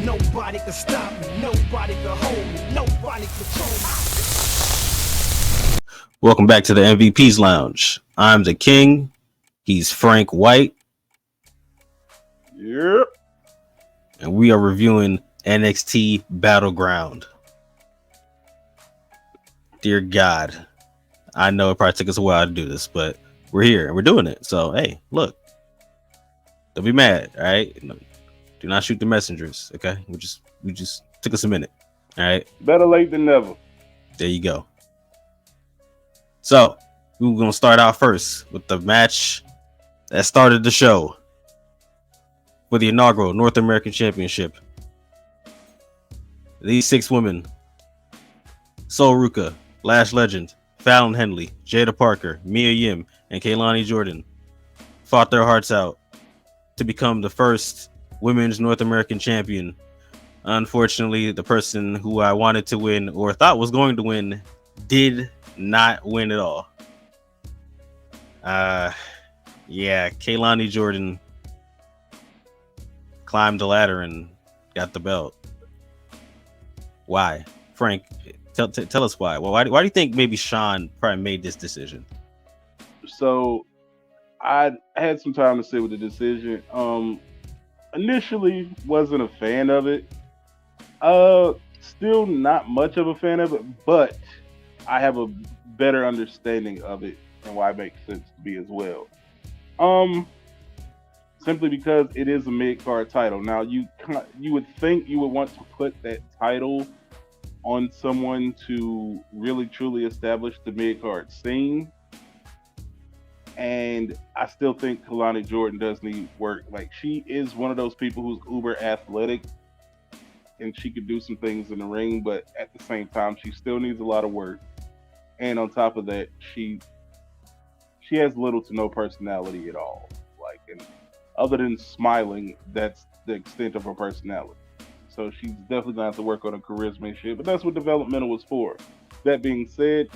Nobody can stop me, nobody can hold me, nobody control me. Welcome back to the MVP's Lounge. I'm the King. He's Frank White. Yep. And we are reviewing NXT Battleground. Dear God, I know it probably took us a while to do this, but we're here and we're doing it. So, hey, look, don't be mad, all right? Do not shoot the messengers, okay? We just took us a minute, all right? Better late than never. There you go. So, we're going to start out first with the match that started the show for the inaugural North American Championship. These 6 women, Sol Ruka, Lash Legend, Fallon Henley, Jada Parker, Mia Yim, and Kaylani Jordan, fought their hearts out to become the first women's North American champion. Unfortunately, the person who I wanted to win or thought was going to win did not win at all. Kaylani Jordan climbed the ladder and got the belt. Why? Frank, tell us why. Well, why do you think maybe Sean probably made this decision? So I had some time to sit with the decision. Initially wasn't a fan of it. Still not much of a fan of it, but I have a better understanding of it and why it makes sense to be as well. Simply because it is a mid-card title. Now you would think you would want to put that title on someone to really truly establish the mid-card scene. And I still think Kalani Jordan does need work. Like, she is one of those people who's uber athletic and she could do some things in the ring, but at the same time, she still needs a lot of work. And on top of that, she has little to no personality at all. Like, and other than smiling, that's the extent of her personality. So she's definitely gonna have to work on her charisma and shit, but that's what developmental was for. That being said,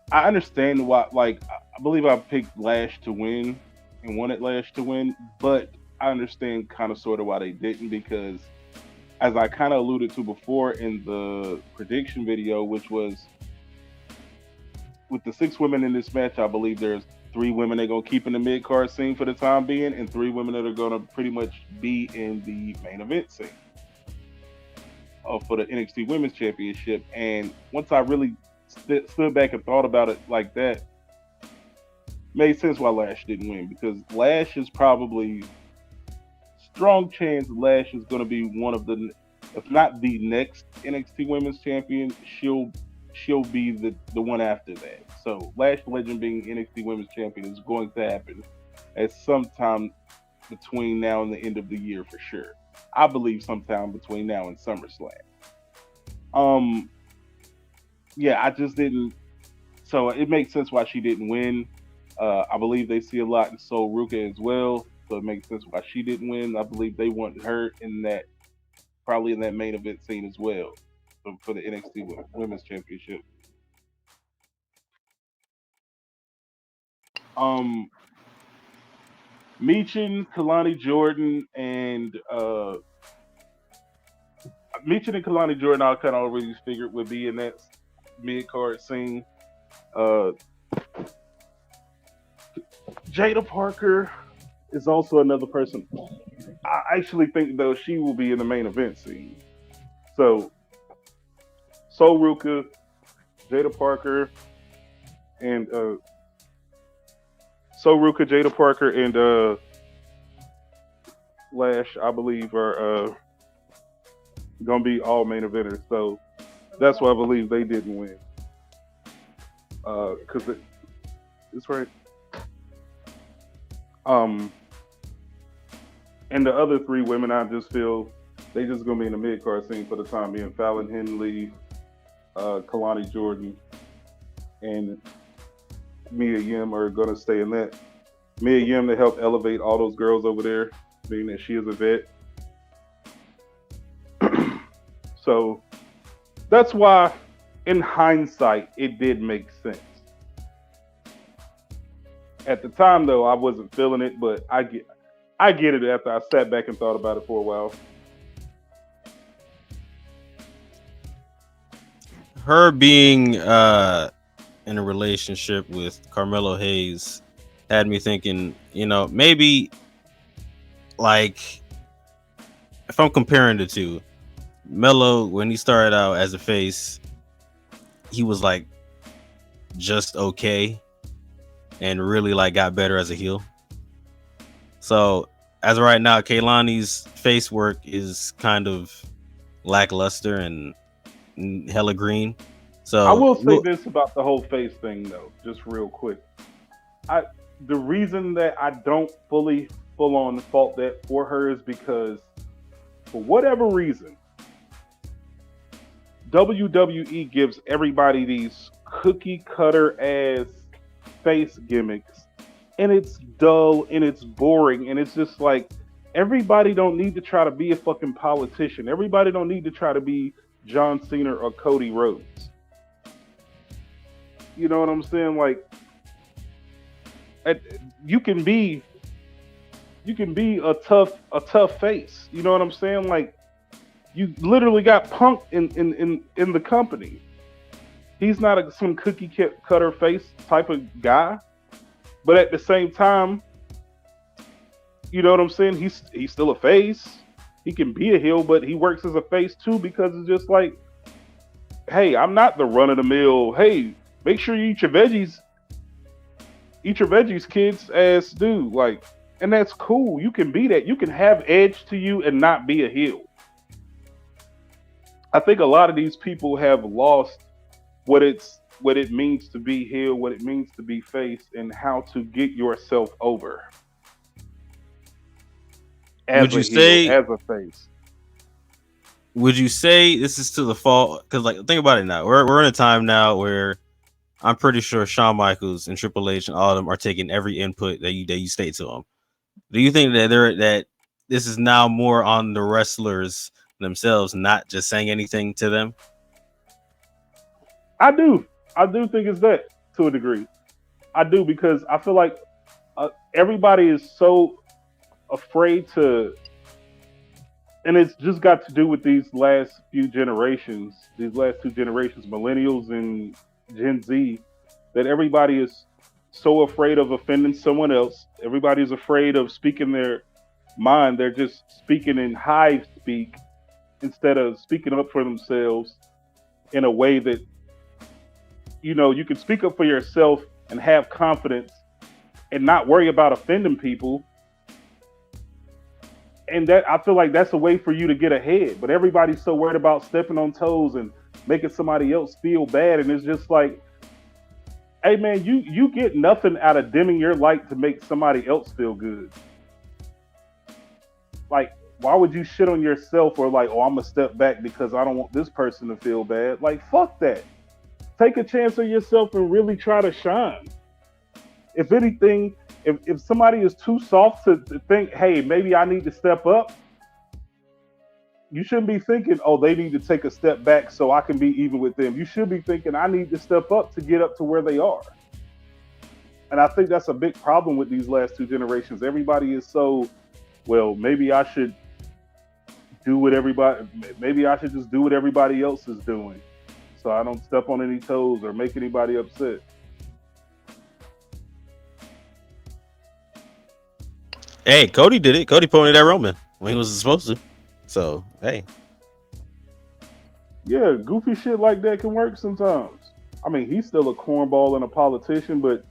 I understand why, like, I believe I picked Lash to win and wanted Lash to win, but I understand kind of sort of why they didn't, because as I kind of alluded to before in the prediction video, which was with the 6 women in this match, I believe there's 3 women they're going to keep in the mid-card scene for the time being, and 3 women that are going to pretty much be in the main event scene for the NXT Women's Championship. And once I really stood back and thought about it like that, made sense why Lash didn't win, because Lash is probably strong chance Lash is going to be one of the, if not the next NXT Women's Champion, she'll be the one after that. So Lash Legend being NXT Women's Champion is going to happen at some time between now and the end of the year for sure. I believe sometime between now and SummerSlam. I just didn't. So it makes sense why she didn't win. I believe they see a lot in Sol Ruka as well, so it makes sense why she didn't win. I believe they want her in that, probably in that main event scene as well for the NXT Women's Championship. Meechin, Kalani Jordan, and I kind of already figured would be in that mid-card scene. Jada Parker is also another person. I actually think, though, she will be in the main event scene. So, Sol Ruka, Jada Parker, and Lash, I believe, are gonna be all main eventers. So that's why I believe they didn't win. Because it's right. And the other 3 women, I just feel they just gonna be in the mid card scene for the time being. Fallon Henley, Kalani Jordan, and Mia Yim are gonna stay in that. Mia Yim to help elevate all those girls over there, being that she is a vet. So that's why, in hindsight, it did make sense. At the time, though, I wasn't feeling it, but I I get it after I sat back and thought about it for a while. Her being in a relationship with Carmelo Hayes had me thinking, maybe like if I'm comparing the two, Melo, when he started out as a face, he was like just okay and really like got better as a heel. So as of right now, Kaylani's face work is kind of lackluster and hella green. So I will say this about the whole face thing though, just real quick. The reason that I don't full on fault that for her is because for whatever reason, WWE gives everybody these cookie cutter ass face gimmicks, and it's dull and it's boring, and it's just like everybody don't need to try to be a fucking politician. Everybody don't need to try to be John Cena or Cody Rhodes. You know what I'm saying? Like, you can be a tough face. You know what I'm saying? Like, you literally got Punk in the company. He's not some cookie cutter face type of guy, but at the same time, you know what I'm saying? He's still a face. He can be a heel, but he works as a face too because it's just like, hey, I'm not the run of the mill. Hey, make sure you eat your veggies, kids, ass dude. Like, and that's cool. You can be that. You can have edge to you and not be a heel. I think a lot of these people have lost what it means to be heel, what it means to be face, and how to get yourself over. As a face. Would you say this is to the fault? Because like, think about it now. We're in a time now where I'm pretty sure Shawn Michaels and Triple H and all of them are taking every input that you state to them. Do you think that this is now more on the wrestlers themselves, not just saying anything to them? I do think it's that to a degree. I do, because I feel like everybody is so afraid to, and it's just got to do with these last two generations, millennials and Gen Z, that everybody is so afraid of offending someone else. Everybody's afraid of speaking their mind. They're just speaking in hive speak instead of speaking up for themselves in a way that, you can speak up for yourself and have confidence and not worry about offending people. And that, I feel like that's a way for you to get ahead. But everybody's so worried about stepping on toes and making somebody else feel bad. And it's just like, hey man, you get nothing out of dimming your light to make somebody else feel good. Like, why would you shit on yourself or like, oh, I'm gonna step back because I don't want this person to feel bad? Like, fuck that. Take a chance on yourself and really try to shine. If anything, if somebody is too soft to think, hey, maybe I need to step up, you shouldn't be thinking, oh, they need to take a step back so I can be even with them. You should be thinking, I need to step up to get up to where they are. And I think that's a big problem with these last two generations. Everybody is so, well, maybe I should just do what everybody else is doing, so I don't step on any toes or make anybody upset. Hey, Cody did it. Cody pointed at Roman when he was supposed to. So, hey. Yeah, goofy shit like that can work sometimes. I mean, he's still a cornball and a politician, but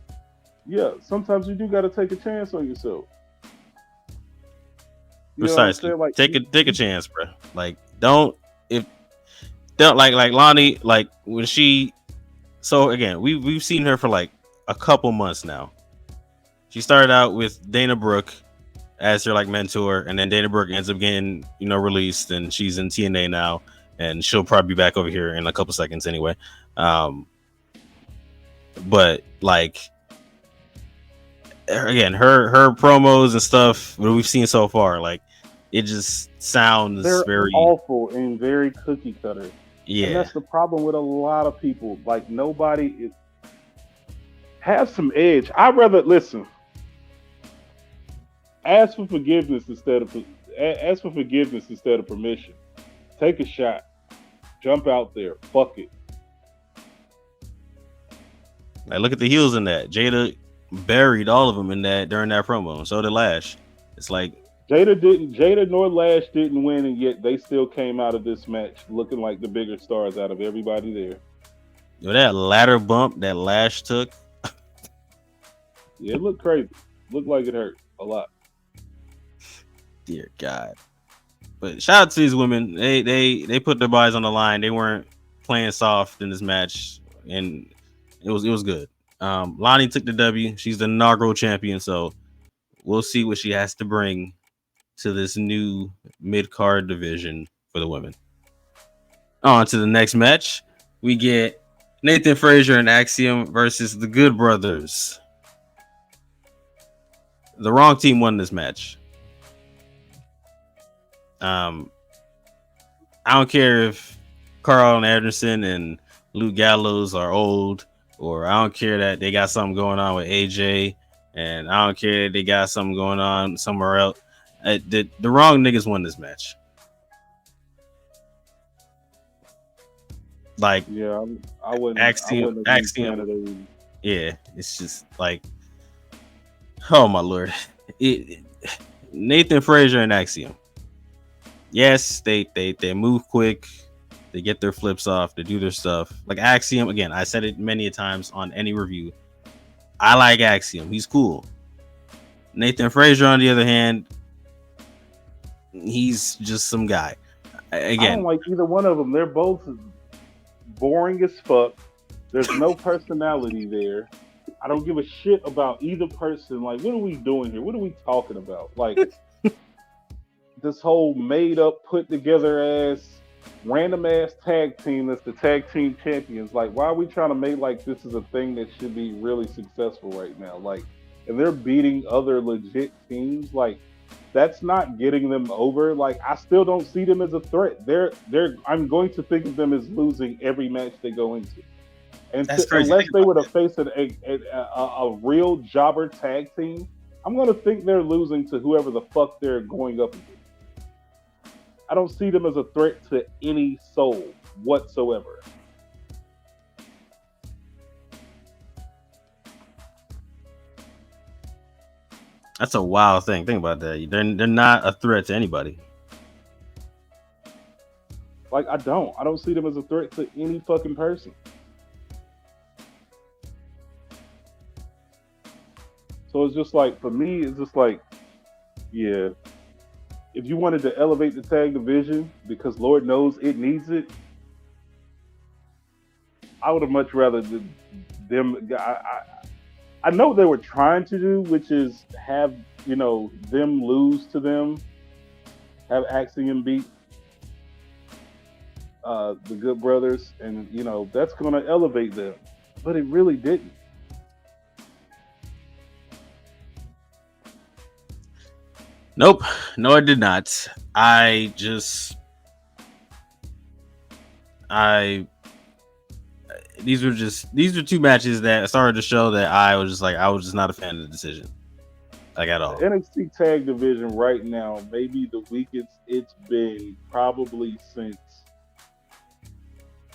yeah, sometimes you do got to take a chance on yourself. Precisely. Like, take a chance, bro. Like, don't like Lonnie, like when she. So again, we've seen her for like a couple months now. She started out with Dana Brooke as her like mentor, and then Dana Brooke ends up getting released, and she's in TNA now, and she'll probably be back over here in a couple seconds anyway. But like again, her promos and stuff that we've seen so far, like it just sounds very awful and very cookie cutter. Yeah, and that's the problem with a lot of people. Like, nobody is have some edge. I'd rather listen. Ask for forgiveness instead of ask for forgiveness instead of permission. Take a shot. Jump out there. Fuck it. Like, look at the heels in that. Jada buried all of them in that during that promo, and so did Lash. It's like Jada nor Lash didn't win, and yet they still came out of this match looking like the bigger stars out of everybody there. that ladder bump that Lash took. Yeah, it looked crazy. Looked like it hurt a lot. Dear God. But shout out to these women. They put their bodies on the line. They weren't playing soft in this match, and it was good. Lonnie took the W. She's the inaugural champion, so we'll see what she has to bring to this new mid-card division for the women. On to the next match. We get Nathan Frazier and Axiom versus the Good Brothers. The wrong team won this match. I don't care if Carl Anderson and Luke Gallows are old, or I don't care that they got something going on with AJ, and I don't care that they got something going on somewhere else. The wrong niggas won this match. Like, yeah, I wouldn't. Axiom. Yeah, it's just like, oh my lord, Nathan Frazier and Axiom. Yes, they move quick, they get their flips off, they do their stuff. Like Axiom, again, I said it many times on any review. I like Axiom, he's cool. Nathan Frazier, on the other hand, he's just some guy. Again, I don't like either one of them. They're both boring as fuck. There's no personality there. I don't give a shit about either person. Like, what are we doing here? What are we talking about? Like, this whole made up, put together ass, random ass tag team that's the tag team champions. Like, why are we trying to make like this is a thing that should be really successful right now? Like, and they're beating other legit teams. Like, that's not getting them over. Like, I still don't see them as a threat. I'm going to think of them as losing every match they go into. And unless they were to face a real jobber tag team, I'm going to think they're losing to whoever the fuck they're going up against. I don't see them as a threat to any soul whatsoever. that's a wild thing. Think about that. They're not a threat to anybody. Like, I don't see them as a threat to any fucking person. So it's just like, for me, it's just like, yeah. If you wanted to elevate the tag division, because Lord knows it needs it, I would have much rather them. I know what they were trying to do, which is have, them lose to them, have Axiom beat the Good Brothers, and that's going to elevate them. But it really didn't. Nope, no, I did not. These were two matches that started to show that I was just not a fan of the decision, like, at all. The NXT tag division right now may be the weakest it's been probably since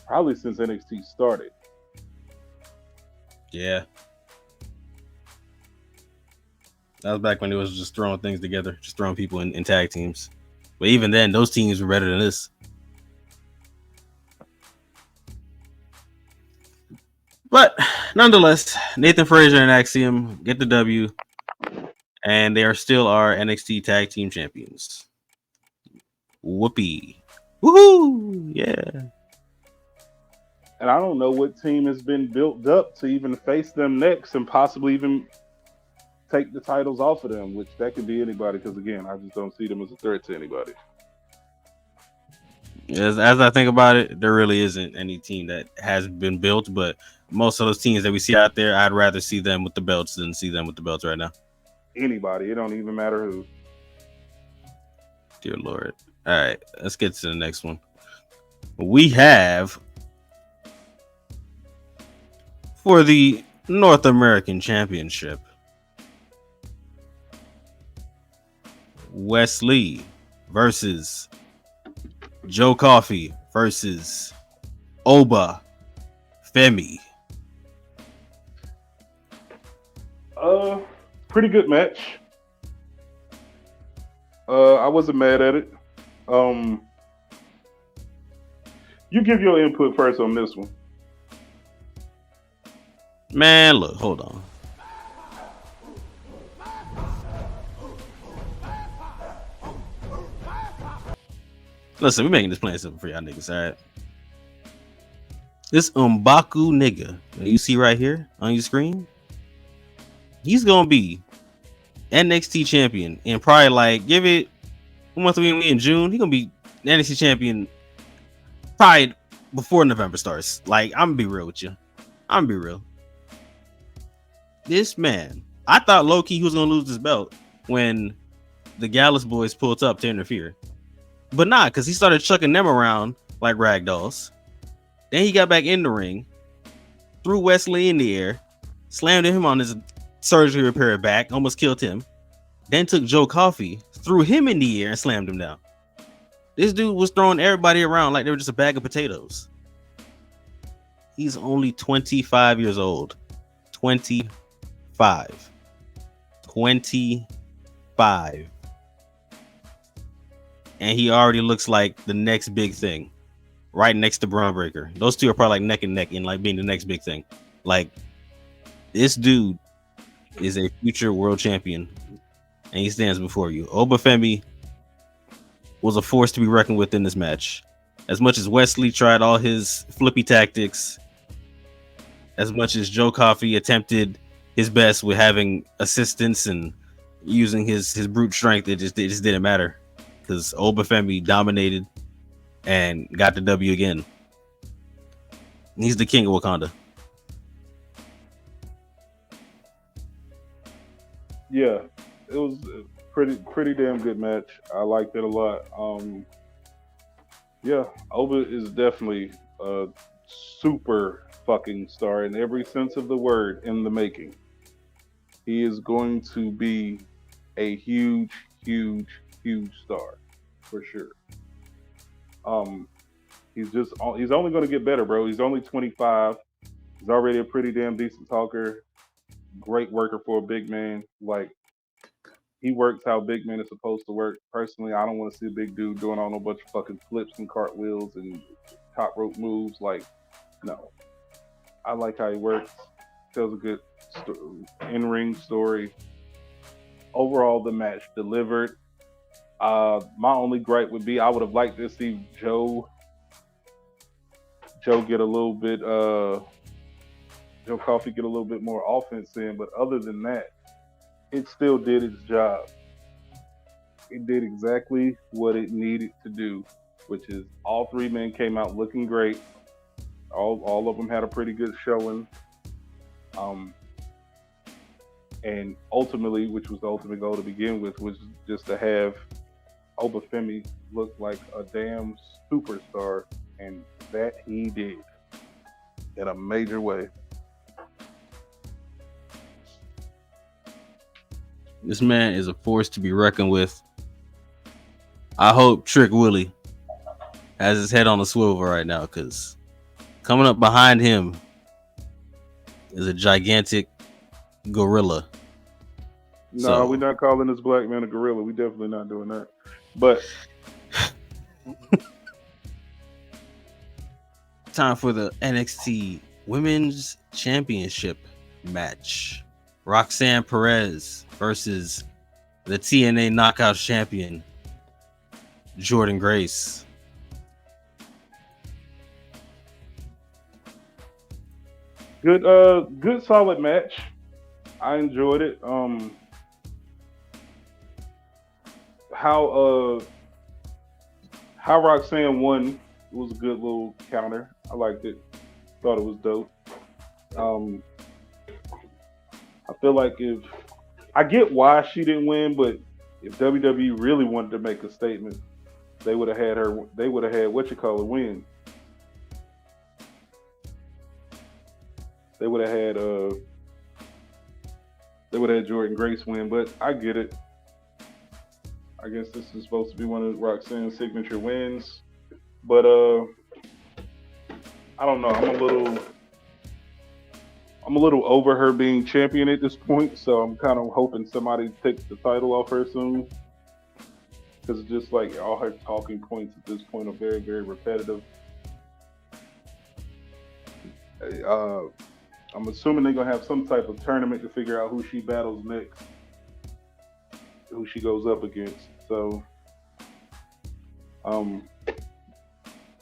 NXT started. Yeah. That was back when it was just throwing things together, just throwing people in tag teams. But even then, those teams were better than this. But nonetheless, Nathan Frazier and Axiom get the W, and they are still our NXT Tag Team Champions. Whoopee. Woohoo! Yeah. And I don't know what team has been built up to even face them next and possibly even take the titles off of them, which that could be anybody, because again, I just don't see them as a threat to anybody. As I think about it, there really isn't any team that has been built, but most of those teams that we see out there, I'd rather see them with the belts than see them with the belts right now. Anybody, it don't even matter who. Dear Lord. All right, let's get to the next one. We have, for the North American Championship, Wesley versus Joe Coffey versus Oba Femi. Pretty good match. I wasn't mad at it. You give your input first on this one. Man, look, hold on. Listen, we making this plain simple for y'all niggas, alright? This M'Baku nigga that you see right here on your screen, he's gonna be NXT champion and probably like give it a month in June. He's gonna be NXT champion probably before November starts. Like, I'm gonna be real with you. I'm gonna be real. This man, I thought low key he was gonna lose his belt when the Gallus boys pulled up to interfere. But not, because he started chucking them around like rag dolls. Then he got back in the ring, threw Wesley in the air, slammed him on his surgery repair back, almost killed him. Then took Joe Coffey, threw him in the air, and slammed him down. This dude was throwing everybody around like they were just a bag of potatoes. He's only 25 years old. 25. 25. And he already looks like the next big thing, right next to Braun Breaker. Those two are probably like neck and neck in like being the next big thing. Like, this dude is a future world champion, and he stands before you. Obafemi was a force to be reckoned with in this match. As much as Wesley tried all his flippy tactics, as much as Joe Coffey attempted his best with having assistance and using his brute strength, it just didn't matter. Because Obafemi dominated and got the W again. He's the king of Wakanda. Yeah, it was a pretty damn good match. I liked it a lot. Yeah, Oba is definitely a super fucking star in every sense of the word in the making. He is going to be a huge star for sure. He's only going to get better, bro. He's only 25. He's already a pretty damn decent talker. Great worker for a big man. Like, he works how big men is supposed to work. Personally, I don't want to see a big dude doing all no bunch of fucking flips and cartwheels and top rope moves. Like, no. I like how he works. Tells a good in-ring story. Overall, the match delivered. My only gripe would be I would have liked to see Joe get a little bit Joe Coffey get a little bit more offense in, but other than that, it still did its job. It did exactly what it needed to do, which is all three men came out looking great. All of them had a pretty good showing. And ultimately, which was the ultimate goal to begin with, was just to have Obafemi look like a damn superstar, and that he did in a major way. This man is a force to be reckoned with. I hope Trick Willie has his head on a swivel right now, because coming up behind him is a gigantic gorilla. No, we're not calling this black man a gorilla. We definitely not doing that. But time for the NXT Women's Championship match. Roxanne Perez versus the TNA Knockout Champion, Jordan Grace. Good solid match. I enjoyed it. How Roxanne won was a good little counter. I liked it. Thought it was dope. I feel like I get why she didn't win, but if WWE really wanted to make a statement, they would have had her. They would have had win. They would have had Jordan Grace win, but I get it. I guess this is supposed to be one of Roxanne's signature wins, but I don't know. I'm a little over her being champion at this point, so I'm kind of hoping somebody takes the title off her soon. Because it's just like all her talking points at this point are very, very repetitive. I'm assuming they're gonna have some type of tournament to figure out who she battles next, who she goes up against. So,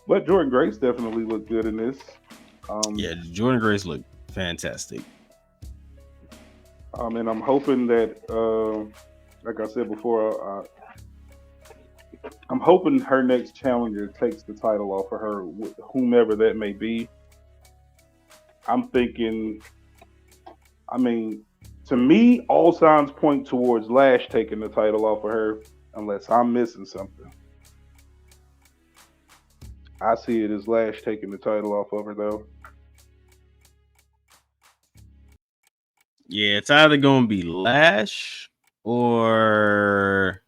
but Jordan Grace definitely looked good in this. Yeah, Jordan Grace looked fantastic. And I'm hoping that, like I said before, I'm hoping her next challenger takes the title off of her, whomever that may be. I'm thinking, to me, all signs point towards Lash taking the title off of her, unless I'm missing something. I see it as Lash taking the title off of her, though. Yeah, it's either going to be Lash or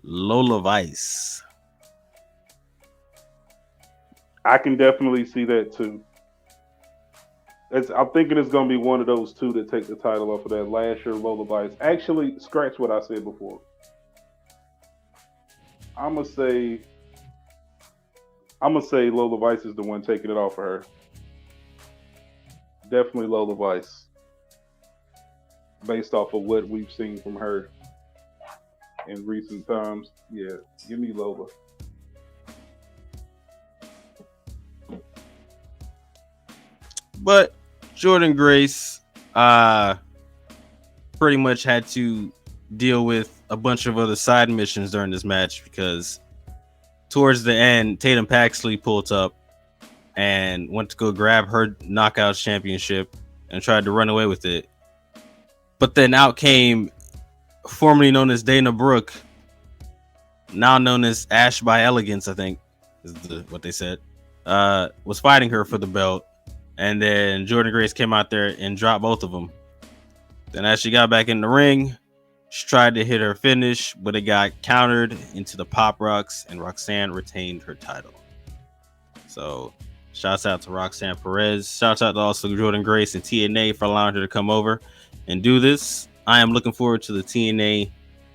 Lola Vice. I can definitely see that, too. I'm thinking it's going to be one of those two that take the title off of that, Lash or Lola Vice. Actually, scratch what I said before. I'm gonna say Lola Vice is the one taking it off of her. Definitely Lola Vice, based off of what we've seen from her in recent times. Yeah, give me Lola. But Jordan Grace pretty much had to deal with a bunch of other side missions during this match because towards the end, Tatum Paxley pulled up and went to go grab her Knockouts championship and tried to run away with it. But then out came formerly known as Dana Brooke, now known as Ash by Elegance, I think is what they said, was fighting her for the belt. And then Jordan Grace came out there and dropped both of them. Then as she got back in the ring, she tried to hit her finish, but it got countered into the Pop Rocks, and Roxanne retained her title. So, shouts out to Roxanne Perez. Shouts out to also Jordan Grace and TNA for allowing her to come over and do this. I am looking forward to the TNA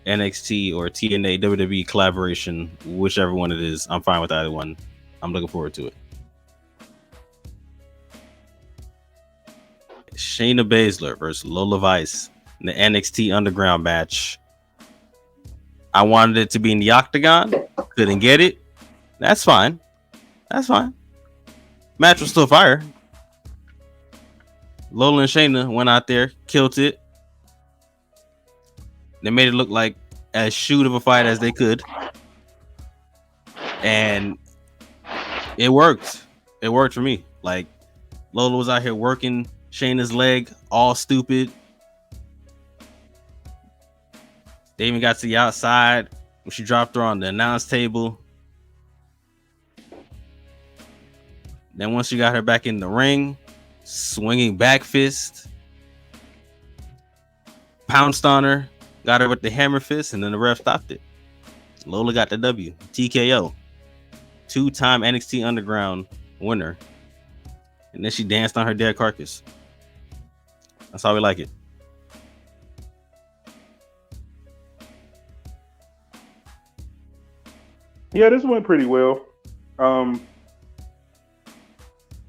NXT or TNA WWE collaboration, whichever one it is. I'm fine with either one. I'm looking forward to it. Shayna Baszler versus Lola Vice in the NXT Underground match. I wanted it to be in the Octagon. Couldn't get it. That's fine. Match was still fire. Lola and Shayna went out there, killed it. They made it look like as shoot of a fight as they could. And it worked. It worked for me. Like, Lola was out here working Shayna's leg, all stupid. They even got to the outside when she dropped her on the announce table. Then once you got her back in the ring, swinging back fist, pounced on her, got her with the hammer fist, and then the ref stopped it. Lola got the W. TKO. 2-time NXT Underground winner. And then she danced on her dead carcass. That's how we like it. Yeah, this went pretty well.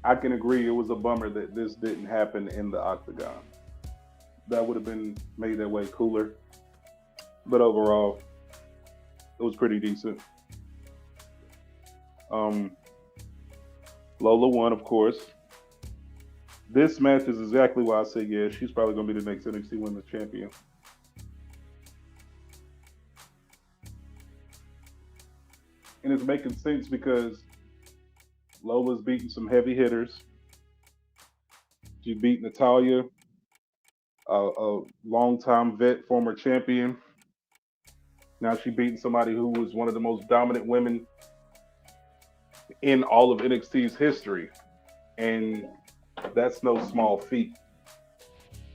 I can agree it was a bummer that this didn't happen in the Octagon. That would have been made that way cooler. But overall, it was pretty decent. Lola won, of course. This match is exactly why I say, yeah, she's probably going to be the next NXT Women's Champion. And it's making sense because Lola's beating some heavy hitters. She beat Natalya, a longtime vet, former champion. Now she's beating somebody who was one of the most dominant women in all of NXT's history. And that's no small feat.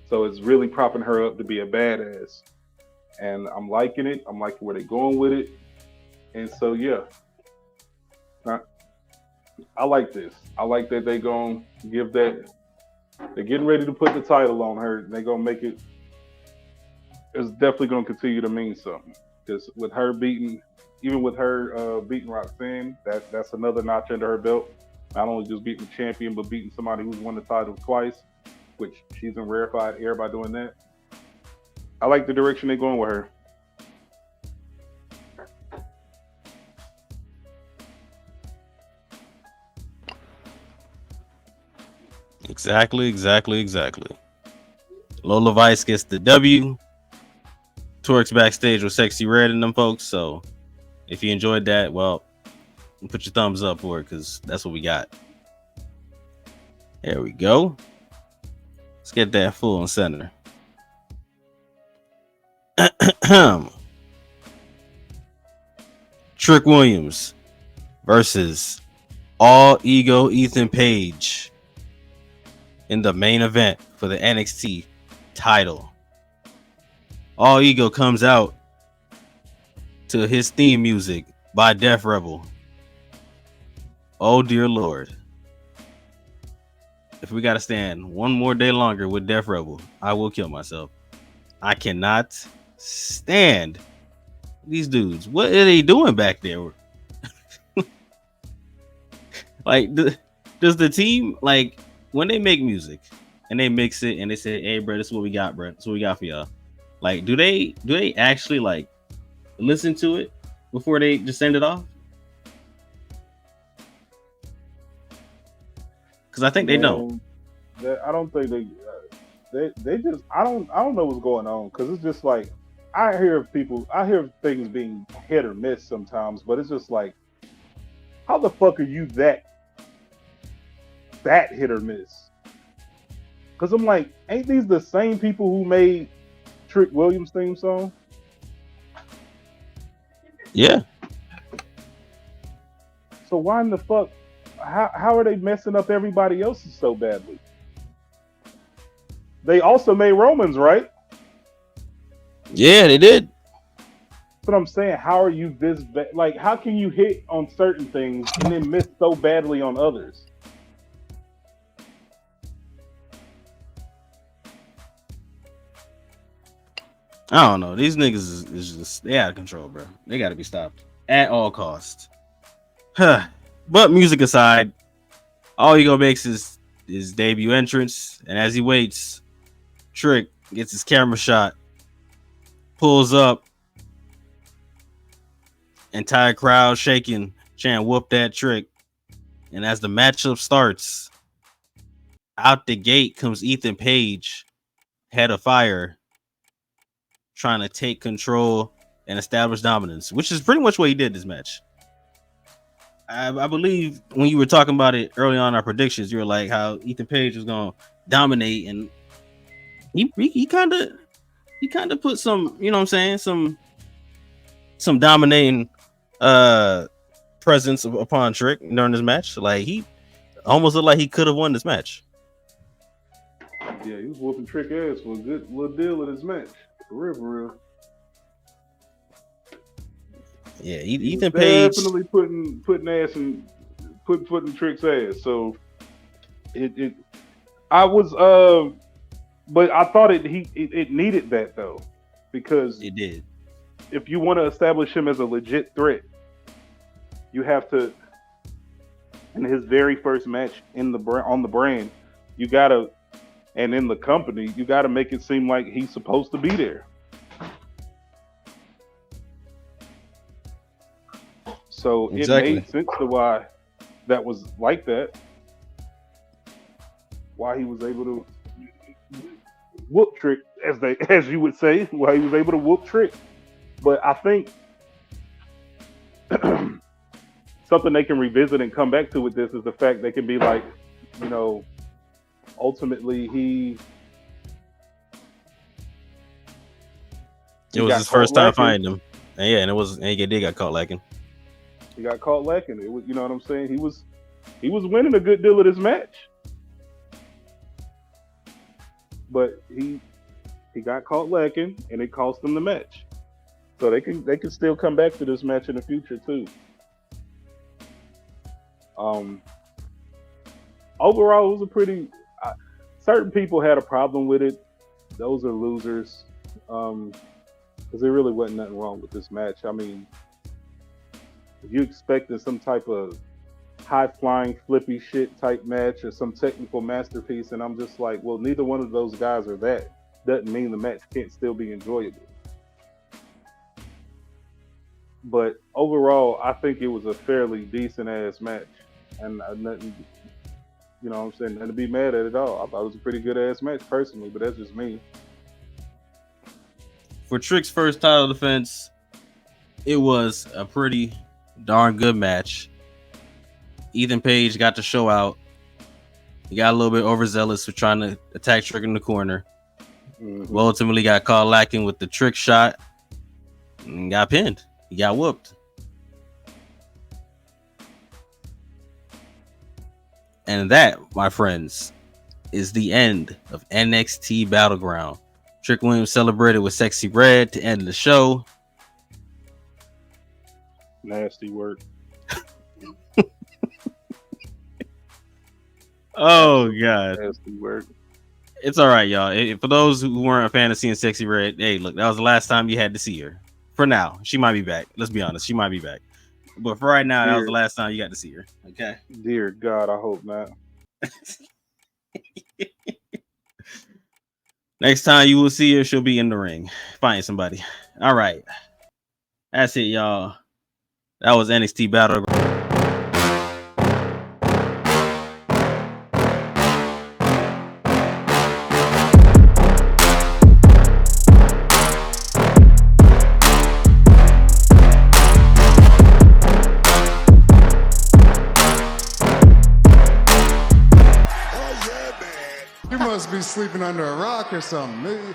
So it's really propping her up to be a badass. and I'm liking it. I'm liking where they're going with it, and so yeah, I like this. I like that they gonna give that. They're getting ready to put the title on her. They're gonna make it. It's definitely gonna continue to mean something. Because with her beating, even with her beating Roxanne, that's another notch under her belt. Not only just beating the champion, but beating somebody who's won the title twice, which she's in rarefied air by doing that. I like the direction they're going with her. Exactly. Lola Vice gets the W. Twerks backstage with Sexy Red and them folks. So if you enjoyed that, well, put your thumbs up for it because that's what we got. There we go. Let's get that full and center. Trick Williams versus All Ego Ethan Page in the main event for the NXT title. All Ego comes out to his theme music by Def Rebel. Oh dear Lord. If we gotta stand one more day longer with Def Rebel, I will kill myself. I cannot stand these dudes. What are they doing back there? Like, does the team, like, when they make music and they mix it and they say, "Hey, bro, this is what we got, bro. This is what we got for y'all." Like, do they actually like listen to it before they just send it off? Because I think they don't. I don't think they just I don't know what's going on because it's just like I hear things being hit or miss sometimes, but it's just like, how the fuck are you that hit or miss? Because I'm like, ain't these the same people who made Trick Williams theme song? Yeah. So why in the fuck? How are they messing up everybody else's so badly? They also made Romans, right? Yeah, they did. That's what I'm saying. How are you this bad? Like, how can you hit on certain things and then miss so badly on others? I don't know. These niggas is just, they out of control, bro. They got to be stopped at all costs. But music aside, All Ego makes his debut entrance, and as he waits, Trick gets his camera shot, pulls up, entire crowd shaking, chanting "Whoop that Trick." And as the matchup starts, out the gate comes Ethan Page, head of fire, trying to take control and establish dominance, which is pretty much what he did this match. I believe when you were talking about it early on in our predictions, you were like how Ethan Page was gonna dominate, and he kind of put some, you know what I'm saying, some dominating presence upon Trick during this match. Like, he almost looked like he could have won this match. Yeah, he was whooping Trick ass for a good little deal in this match. For real. Yeah, Ethan Page definitely putting ass and putting Trick's ass. So I was but I thought it needed that though, because it did. If you want to establish him as a legit threat, you have to, in his very first match on the brand, you gotta, and in the company, you gotta make it seem like he's supposed to be there. So exactly. It made sense to why that was like that. Why he was able to whoop Trick, as you would say, why he was able to whoop Trick. But I think something they can revisit and come back to with this is the fact they can be like, you know, ultimately it was his first time finding him. And yeah, and he got caught lacking. He got caught lacking. It was, you know what I'm saying? He was winning a good deal of this match. But he got caught lacking, and it cost him the match. So they can still come back to this match in the future too. Um, Overall, it was a pretty. Certain people had a problem with it. Those are losers. Because there really wasn't nothing wrong with this match. I mean, if you expected some type of high flying flippy shit type match or some technical masterpiece, and I'm just like, well, neither one of those guys are that. Doesn't mean the match can't still be enjoyable. But overall, I think it was a fairly decent ass match, and nothing, you know what I'm saying, nothing to be mad at all. I thought it was a pretty good ass match personally, but that's just me. For Trick's first title defense, it was a pretty darn good match. Ethan Page got the show out. He got a little bit overzealous for trying to attack Trick in the corner. Mm-hmm. Well, ultimately got caught lacking with the Trick shot and got pinned. He got whooped. And that, my friends, is the end of NXT Battleground. Trick Williams celebrated with Sexy Red to end the show. Nasty work. Oh, God. Nasty work. It's all right, y'all. For those who weren't a fan of seeing Sexy Red, hey, look, that was the last time you had to see her. For now, she might be back. Let's be honest, she might be back. But for right now, that was the last time you got to see her. Okay. Dear God, I hope not. Next time you will see her, she'll be in the ring. Find somebody. All right. That's it, y'all. That was NXT Battleground. You must be sleeping under a rock or something.